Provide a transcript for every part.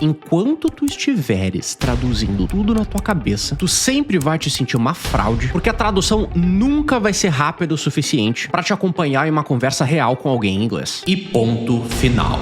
Enquanto tu estiveres traduzindo tudo na tua cabeça, tu sempre vai te sentir uma fraude, porque a tradução nunca vai ser rápida o suficiente pra te acompanhar em uma conversa real com alguém em inglês. E ponto final.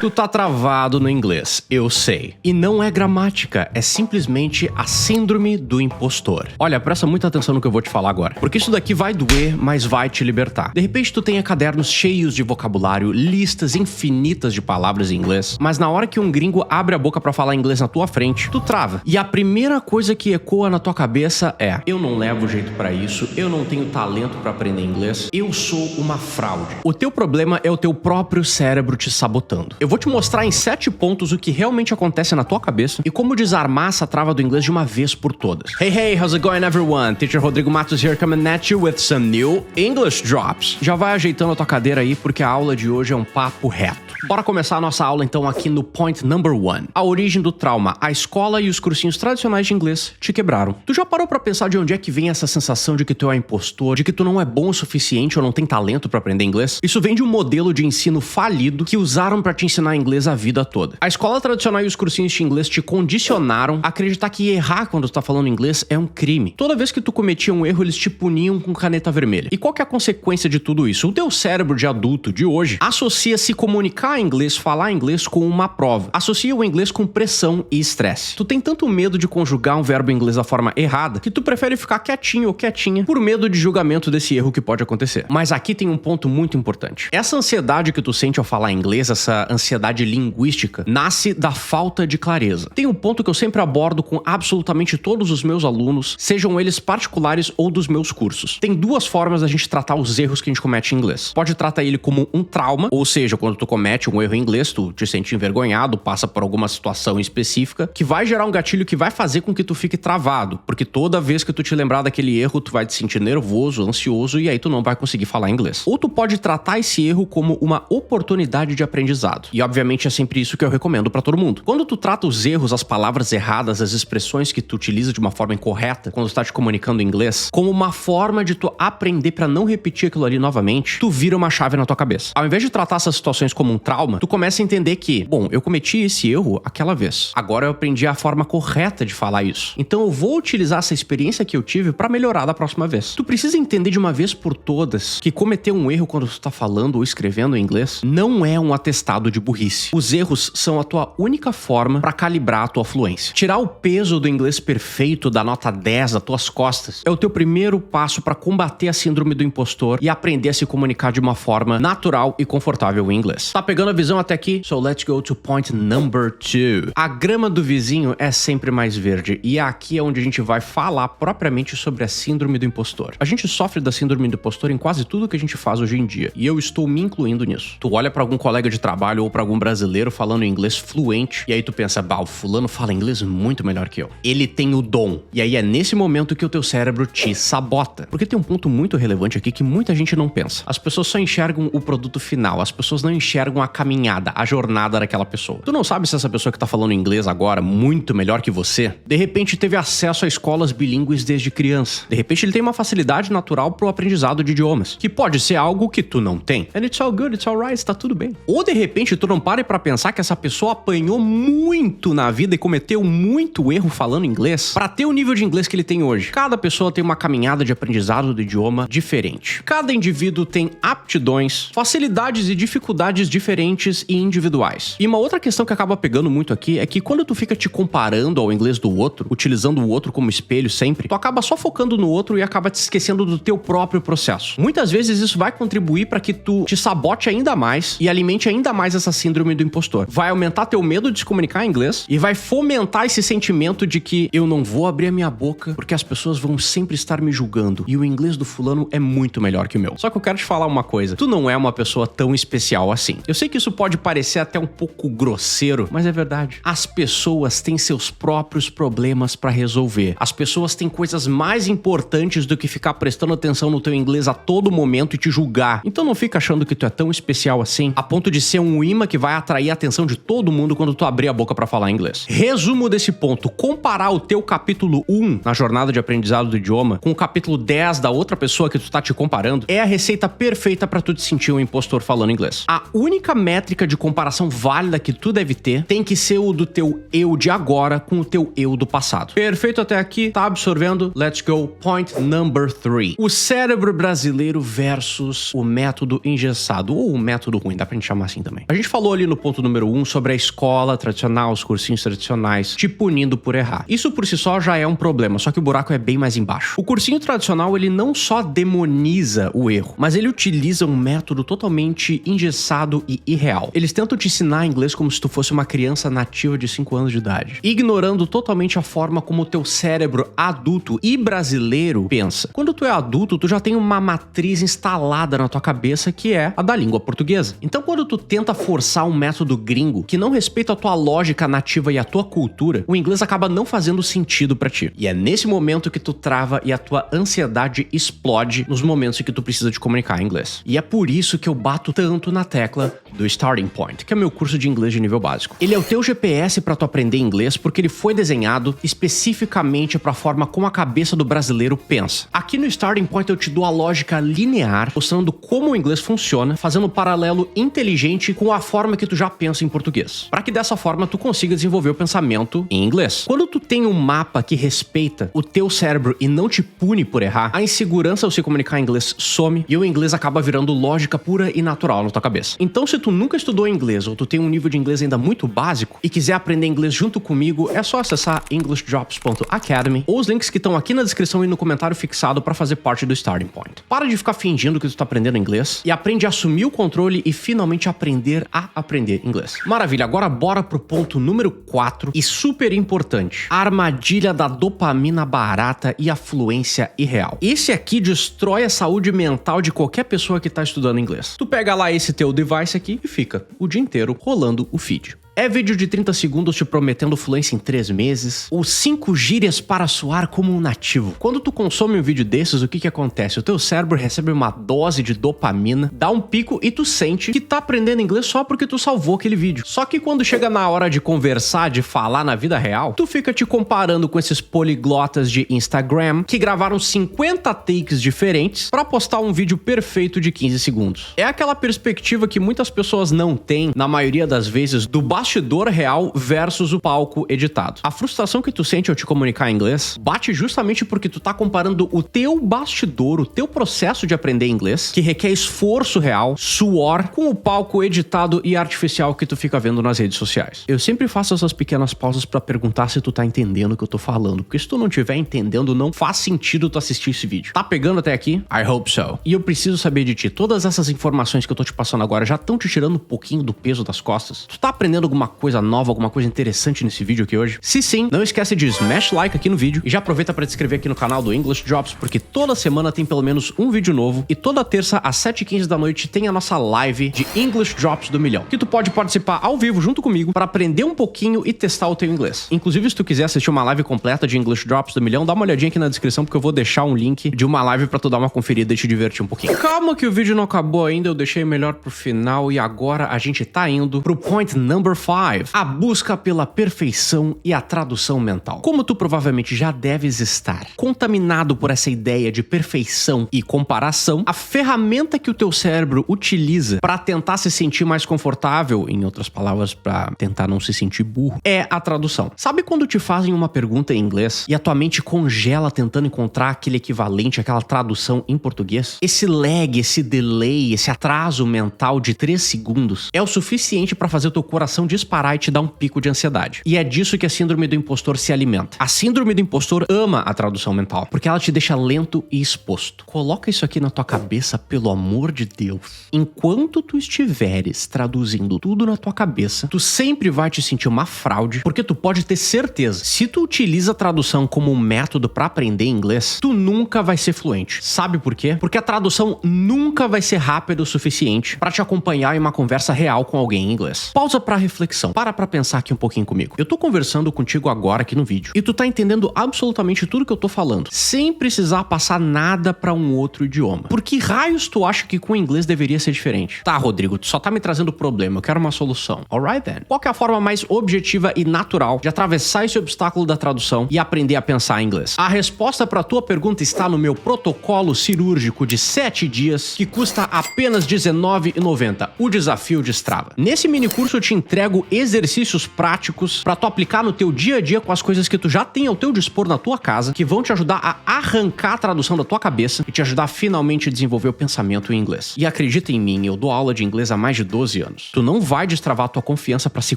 Tu tá travado no inglês, eu sei. E não é gramática, é simplesmente a síndrome do impostor. Olha, presta muita atenção no que eu vou te falar agora, porque isso daqui vai doer, mas vai te libertar. De repente tu tenha cadernos cheios de vocabulário, listas infinitas de palavras em inglês, mas na hora que um gringo abre a boca pra falar inglês na tua frente, tu trava. E a primeira coisa que ecoa na tua cabeça é: eu não levo jeito pra isso, eu não tenho talento pra aprender inglês, eu sou uma fraude. O teu problema é o teu próprio cérebro te sabotando. Eu vou te mostrar em 7 pontos o que realmente acontece na tua cabeça e como desarmar essa trava do inglês de uma vez por todas. Hey, how's it going everyone? Teacher Rodrigo Matos here coming at you with some new English drops. Já vai ajeitando a tua cadeira aí porque a aula de hoje é um papo reto. Bora começar a nossa aula então aqui no point number 1. A origem do trauma. A escola e os cursinhos tradicionais de inglês te quebraram. Tu já parou pra pensar de onde é que vem essa sensação de que tu é um impostor, de que tu não é bom o suficiente ou não tem talento pra aprender inglês? Isso vem de um modelo de ensino falido que usaram pra te ensinar inglês a vida toda. A escola tradicional e os cursinhos de inglês te condicionaram a acreditar que errar quando tu tá falando inglês é um crime. Toda vez que tu cometia um erro, eles te puniam com caneta vermelha. E qual que é a consequência de tudo isso? O teu cérebro de adulto de hoje associa se comunicar em inglês, falar inglês com uma prova. Associa o inglês com pressão e estresse. Tu tem tanto medo de conjugar um verbo em inglês da forma errada que tu prefere ficar quietinho ou quietinha por medo de julgamento desse erro que pode acontecer. Mas aqui tem um ponto muito importante. Essa ansiedade que tu sente ao falar inglês, essa ansiedade linguística, nasce da falta de clareza. Tem um ponto que eu sempre abordo com absolutamente todos os meus alunos, sejam eles particulares ou dos meus cursos. Tem 2 formas da gente tratar os erros que a gente comete em inglês. Pode tratar ele como um trauma, ou seja, quando tu comete um erro em inglês, tu te sente envergonhado, passa por alguma situação específica, que vai gerar um gatilho que vai fazer com que tu fique travado, porque toda vez que tu te lembrar daquele erro, tu vai te sentir nervoso, ansioso, e aí tu não vai conseguir falar inglês. Ou tu pode tratar esse erro como uma oportunidade de aprendizado. E obviamente é sempre isso que eu recomendo pra todo mundo. Quando tu trata os erros, as palavras erradas, as expressões que tu utiliza de uma forma incorreta, quando tu tá te comunicando em inglês, como uma forma de tu aprender pra não repetir aquilo ali novamente, tu vira uma chave na tua cabeça. Ao invés de tratar essas situações como um trauma, tu começa a entender que, bom, eu cometi esse erro aquela vez. Agora eu aprendi a forma correta de falar isso. Então eu vou utilizar essa experiência que eu tive pra melhorar da próxima vez. Tu precisa entender de uma vez por todas que cometer um erro quando tu tá falando ou escrevendo em inglês não é um atestado de burrice. Os erros são a tua única forma pra calibrar a tua fluência. Tirar o peso do inglês perfeito da nota 10 das tuas costas é o teu primeiro passo pra combater a síndrome do impostor e aprender a se comunicar de uma forma natural e confortável em inglês. Tá pegando a visão até aqui? So let's go to point number 2. A grama do vizinho é sempre mais verde, e aqui é onde a gente vai falar propriamente sobre a síndrome do impostor. A gente sofre da síndrome do impostor em quase tudo que a gente faz hoje em dia, e eu estou me incluindo nisso. Tu olha pra algum colega de trabalho ou pra algum brasileiro falando inglês fluente, e aí tu pensa, bah, o fulano fala inglês muito melhor que eu. Ele tem o dom. E aí é nesse momento que o teu cérebro te sabota. Porque tem um ponto muito relevante aqui que muita gente não pensa. As pessoas só enxergam o produto final, as pessoas não enxergam a caminhada, a jornada daquela pessoa. Tu não sabe se essa pessoa que tá falando inglês agora muito melhor que você, de repente teve acesso a escolas bilíngues desde criança. De repente ele tem uma facilidade natural pro aprendizado de idiomas, que pode ser algo que tu não tem. And it's all good, it's alright, tá tudo bem. Ou de repente tu não para pra pensar que essa pessoa apanhou muito na vida e cometeu muito erro falando inglês pra ter o nível de inglês que ele tem hoje. Cada pessoa tem uma caminhada de aprendizado do idioma diferente. Cada indivíduo tem aptidões, facilidades e dificuldades diferentes e individuais. E uma outra questão que acaba pegando muito aqui é que quando tu fica te comparando ao inglês do outro, utilizando o outro como espelho sempre, tu acaba só focando no outro e acaba te esquecendo do teu próprio processo. Muitas vezes isso vai contribuir para que tu te sabote ainda mais e alimente ainda mais essa síndrome do impostor. Vai aumentar teu medo de se comunicar em inglês e vai fomentar esse sentimento de que eu não vou abrir a minha boca porque as pessoas vão sempre estar me julgando e o inglês do fulano é muito melhor que o meu. Só que eu quero te falar uma coisa, tu não é uma pessoa tão especial assim. Eu sei que isso pode parecer até um pouco grosseiro, mas é verdade. As pessoas têm seus próprios problemas pra resolver. As pessoas têm coisas mais importantes do que ficar prestando atenção no teu inglês a todo momento e te julgar. Então não fica achando que tu é tão especial assim, a ponto de ser um imã tema que vai atrair a atenção de todo mundo quando tu abrir a boca pra falar inglês. Resumo desse ponto: comparar o teu capítulo 1 na jornada de aprendizado do idioma com o capítulo 10 da outra pessoa que tu tá te comparando é a receita perfeita pra tu te sentir um impostor falando inglês. A única métrica de comparação válida que tu deve ter tem que ser o do teu eu de agora com o teu eu do passado. Perfeito até aqui? Tá absorvendo? Let's go. Point number 3. O cérebro brasileiro versus o método engessado, ou o método ruim, dá pra gente chamar assim também. A gente falou ali no ponto número 1 sobre a escola tradicional, os cursinhos tradicionais, te punindo por errar. Isso por si só já é um problema, só que o buraco é bem mais embaixo. O cursinho tradicional, ele não só demoniza o erro, mas ele utiliza um método totalmente engessado e irreal. Eles tentam te ensinar inglês como se tu fosse uma criança nativa de 5 anos de idade, ignorando totalmente a forma como o teu cérebro adulto e brasileiro pensa. Quando tu é adulto, tu já tem uma matriz instalada na tua cabeça que é a da língua portuguesa. Então, quando tu tenta forçar um método gringo que não respeita a tua lógica nativa e a tua cultura, o inglês acaba não fazendo sentido pra ti. E é nesse momento que tu trava e a tua ansiedade explode nos momentos em que tu precisa de comunicar em inglês. E é por isso que eu bato tanto na tecla do Starting Point, que é meu curso de inglês de nível básico. Ele é o teu GPS pra tu aprender inglês porque ele foi desenhado especificamente pra forma como a cabeça do brasileiro pensa. Aqui no Starting Point eu te dou a lógica linear, mostrando como o inglês funciona, fazendo um paralelo inteligente com a forma que tu já pensa em português, para que dessa forma tu consiga desenvolver o pensamento em inglês. Quando tu tem um mapa que respeita o teu cérebro e não te pune por errar, a insegurança ao se comunicar em inglês some e o inglês acaba virando lógica pura e natural na tua cabeça. Então, se tu nunca estudou inglês ou tu tem um nível de inglês ainda muito básico e quiser aprender inglês junto comigo, é só acessar EnglishDrops.academy ou os links que estão aqui na descrição e no comentário fixado para fazer parte do Starting Point. Para de ficar fingindo que tu tá aprendendo inglês e aprende a assumir o controle e finalmente aprender a aprender inglês. Maravilha, agora bora pro ponto número 4 e super importante: a armadilha da dopamina barata e a fluência irreal. Esse aqui destrói a saúde mental de qualquer pessoa que tá estudando inglês. Tu pega lá esse teu device aqui e fica o dia inteiro rolando o feed. É vídeo de 30 segundos te prometendo fluência em 3 meses, ou 5 gírias para soar como um nativo. Quando tu consome um vídeo desses, o que acontece? O teu cérebro recebe uma dose de dopamina, dá um pico e tu sente que tá aprendendo inglês só porque tu salvou aquele vídeo. Só que quando chega na hora de conversar, de falar na vida real, tu fica te comparando com esses poliglotas de Instagram que gravaram 50 takes diferentes pra postar um vídeo perfeito de 15 segundos. É aquela perspectiva que muitas pessoas não têm, na maioria das vezes, do bastidor real versus o palco editado. A frustração que tu sente ao te comunicar em inglês bate justamente porque tu tá comparando o teu bastidor, o teu processo de aprender inglês, que requer esforço real, suor, com o palco editado e artificial que tu fica vendo nas redes sociais. Eu sempre faço essas pequenas pausas pra perguntar se tu tá entendendo o que eu tô falando, porque se tu não estiver entendendo, não faz sentido tu assistir esse vídeo. Tá pegando até aqui? I hope so. E eu preciso saber de ti, todas essas informações que eu tô te passando agora já estão te tirando um pouquinho do peso das costas? Tu tá aprendendo alguma coisa nova, alguma coisa interessante nesse vídeo aqui hoje? Se sim, não esquece de smash like aqui no vídeo e já aproveita para te inscrever aqui no canal do English Drops, porque toda semana tem pelo menos um vídeo novo e toda terça às 7h15 da noite tem a nossa live de English Drops do Milhão, que tu pode participar ao vivo junto comigo para aprender um pouquinho e testar o teu inglês. Inclusive, se tu quiser assistir uma live completa de English Drops do Milhão, dá uma olhadinha aqui na descrição, porque eu vou deixar um link de uma live para tu dar uma conferida e te divertir um pouquinho. Calma que o vídeo não acabou ainda, eu deixei melhor pro final e agora a gente tá indo pro point number 5. A busca pela perfeição e a tradução mental. Como tu provavelmente já deves estar contaminado por essa ideia de perfeição e comparação, a ferramenta que o teu cérebro utiliza para tentar se sentir mais confortável, em outras palavras, para tentar não se sentir burro, é a tradução. Sabe quando te fazem uma pergunta em inglês e a tua mente congela tentando encontrar aquele equivalente, aquela tradução em português? Esse lag, esse delay, esse atraso mental de 3 segundos é o suficiente para fazer o teu coração disparar e te dar um pico de ansiedade. E é disso que a síndrome do impostor se alimenta. A síndrome do impostor ama a tradução mental, porque ela te deixa lento e exposto. Coloca isso aqui na tua cabeça, pelo amor de Deus. Enquanto tu estiveres traduzindo tudo na tua cabeça, tu sempre vai te sentir uma fraude, porque tu pode ter certeza, se tu utiliza a tradução como um método para aprender inglês, tu nunca vai ser fluente. Sabe por quê? Porque a tradução nunca vai ser rápida o suficiente para te acompanhar em uma conversa real com alguém em inglês. Pausa para refletir reflexão. Para pra pensar aqui um pouquinho comigo. Eu tô conversando contigo agora aqui no vídeo e tu tá entendendo absolutamente tudo que eu tô falando, sem precisar passar nada pra um outro idioma. Por que raios tu acha que com o inglês deveria ser diferente? Tá, Rodrigo, tu só tá me trazendo problema, eu quero uma solução. Alright then. Qual que é a forma mais objetiva e natural de atravessar esse obstáculo da tradução e aprender a pensar em inglês? A resposta pra tua pergunta está no meu protocolo cirúrgico de 7 dias, que custa apenas R$19,90, o Desafio de Strava. Nesse mini curso eu te entrego exercícios práticos pra tu aplicar no teu dia a dia com as coisas que tu já tem ao teu dispor na tua casa, que vão te ajudar a arrancar a tradução da tua cabeça e te ajudar a finalmente desenvolver o pensamento em inglês. E acredita em mim, eu dou aula de inglês há mais de 12 anos. Tu não vai destravar a tua confiança pra se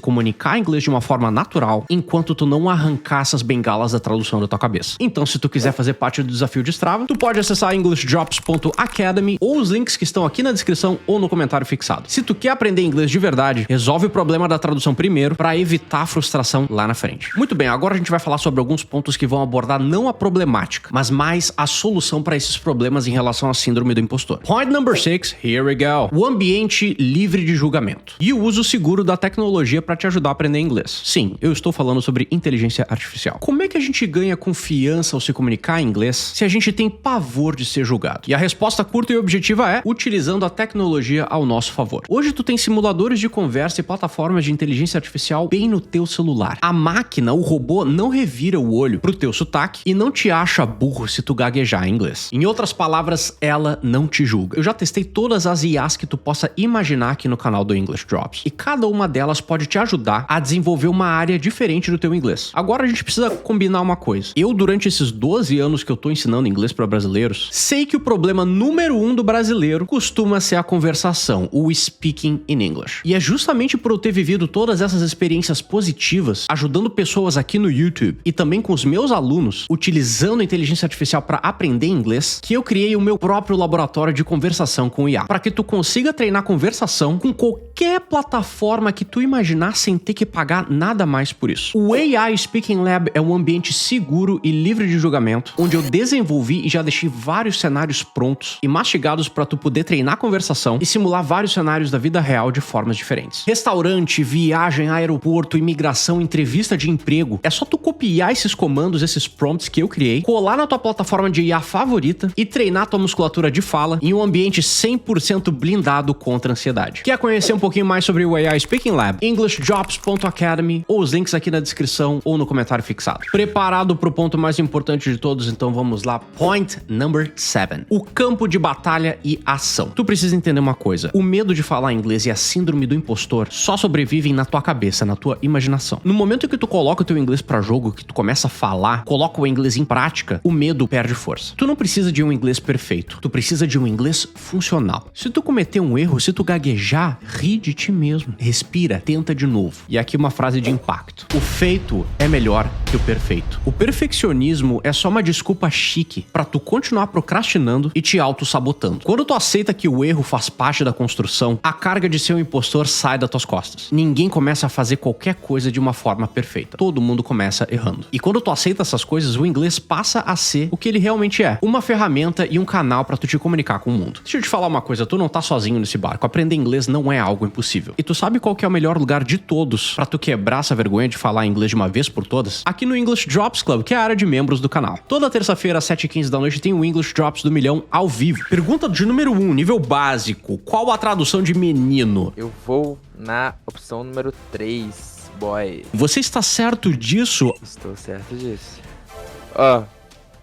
comunicar em inglês de uma forma natural enquanto tu não arrancar essas bengalas da tradução da tua cabeça. Então, se tu quiser fazer parte do Desafio de Strava, tu pode acessar EnglishDrops.academy ou os links que estão aqui na descrição ou no comentário fixado. Se tu quer aprender inglês de verdade, resolve o problema da tradução primeiro pra evitar a frustração lá na frente. Muito bem, agora a gente vai falar sobre alguns pontos que vão abordar não a problemática, mas mais a solução para esses problemas em relação à síndrome do impostor. Point number 6, here we go. O ambiente livre de julgamento e o uso seguro da tecnologia para te ajudar a aprender inglês. Sim, eu estou falando sobre inteligência artificial. Como é que a gente ganha confiança ao se comunicar em inglês se a gente tem pavor de ser julgado? E a resposta curta e objetiva é utilizando a tecnologia ao nosso favor. Hoje tu tem simuladores de conversa e plataformas de inteligência artificial bem no teu celular. A máquina, o robô, não revira o olho pro teu sotaque e não te acha burro se tu gaguejar em inglês. Em outras palavras, ela não te julga. Eu já testei todas as IAs que tu possa imaginar aqui no canal do English Drops e cada uma delas pode te ajudar a desenvolver uma área diferente do teu inglês. Agora a gente precisa combinar uma coisa. Eu, durante esses 12 anos que eu tô ensinando inglês para brasileiros, sei que o problema número 1 do brasileiro costuma ser a conversação, o speaking in English. E é justamente por eu ter vivido todas essas experiências positivas, ajudando pessoas aqui no YouTube e também com os meus alunos, utilizando a inteligência artificial para aprender inglês, que eu criei o meu próprio laboratório de conversação com IA, para que tu consiga treinar conversação com qualquer plataforma que tu imaginar sem ter que pagar nada mais por isso. O AI Speaking Lab é um ambiente seguro e livre de julgamento, onde eu desenvolvi e já deixei vários cenários prontos e mastigados para tu poder treinar conversação e simular vários cenários da vida real de formas diferentes. Restaurante, viagem, aeroporto, imigração, entrevista de emprego. É só tu copiar esses comandos, esses prompts que eu criei, colar na tua plataforma de IA favorita e treinar tua musculatura de fala em um ambiente 100% blindado contra a ansiedade. Quer conhecer um pouquinho mais sobre o AI Speaking Lab? EnglishDrops.academy ou os links aqui na descrição ou no comentário fixado. Preparado pro ponto mais importante de todos? Então vamos lá. Point number 7. O campo de batalha e ação. Tu precisa entender uma coisa. O medo de falar inglês e a síndrome do impostor só sobrevivem na tua cabeça, na tua imaginação. No momento que tu coloca o teu inglês pra jogo, que tu começa a falar, coloca o inglês em prática, o medo perde força. Tu não precisa de um inglês perfeito. Tu precisa de um inglês funcional. Se tu cometer um erro, se tu gaguejar, ri de ti mesmo. Respira, tenta de novo. E aqui uma frase de impacto. O feito é melhor que o perfeito. O perfeccionismo é só uma desculpa chique pra tu continuar procrastinando e te auto-sabotando. Quando tu aceita que o erro faz parte da construção, a carga de ser um impostor sai das tuas costas. Ninguém começa a fazer qualquer coisa de uma forma perfeita. Todo mundo começa errando. E quando tu aceita essas coisas, o inglês passa a ser o que ele realmente é. Uma ferramenta e um canal pra tu te comunicar com o mundo. Deixa eu te falar uma coisa, tu não tá sozinho nesse barco. Aprender inglês não é algo impossível. E tu sabe qual que é o melhor lugar de todos pra tu quebrar essa vergonha de falar inglês de uma vez por todas? Aqui no English Drops Club, que é a área de membros do canal. Toda terça-feira às 7h15 da noite tem o English Drops do Milhão ao vivo. Pergunta de número 1, nível básico. Qual a tradução de menino? Eu vou na opção número 3, boy. Você está certo disso? Estou certo disso.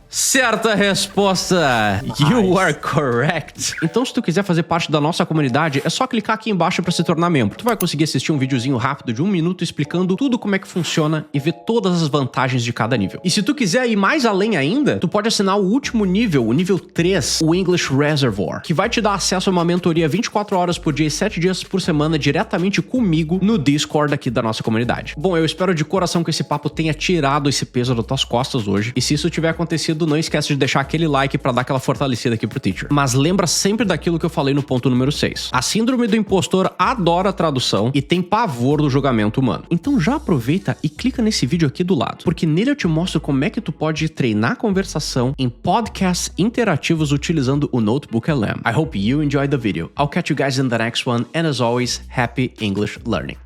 Certa resposta! You are correct! Então, se tu quiser fazer parte da nossa comunidade, é só clicar aqui embaixo para se tornar membro. Tu vai conseguir assistir um videozinho rápido de 1 minuto explicando tudo como é que funciona e ver todas as vantagens de cada nível. E se tu quiser ir mais além ainda, tu pode assinar o último nível, o nível 3, o English Reservoir, que vai te dar acesso a uma mentoria 24 horas por dia e 7 dias por semana diretamente comigo no Discord aqui da nossa comunidade. Bom, eu espero de coração que esse papo tenha tirado esse peso das tuas costas hoje. E se isso tiver acontecido, não esquece de deixar aquele like pra dar aquela fortalecida aqui pro teacher. Mas lembra sempre daquilo que eu falei no ponto número 6. A síndrome do impostor adora a tradução e tem pavor do julgamento humano. Então já aproveita e clica nesse vídeo aqui do lado, porque nele eu te mostro como é que tu pode treinar a conversação em podcasts interativos utilizando o Notebook LM. I hope you enjoyed the video. I'll catch you guys in the next one, and as always, happy English learning.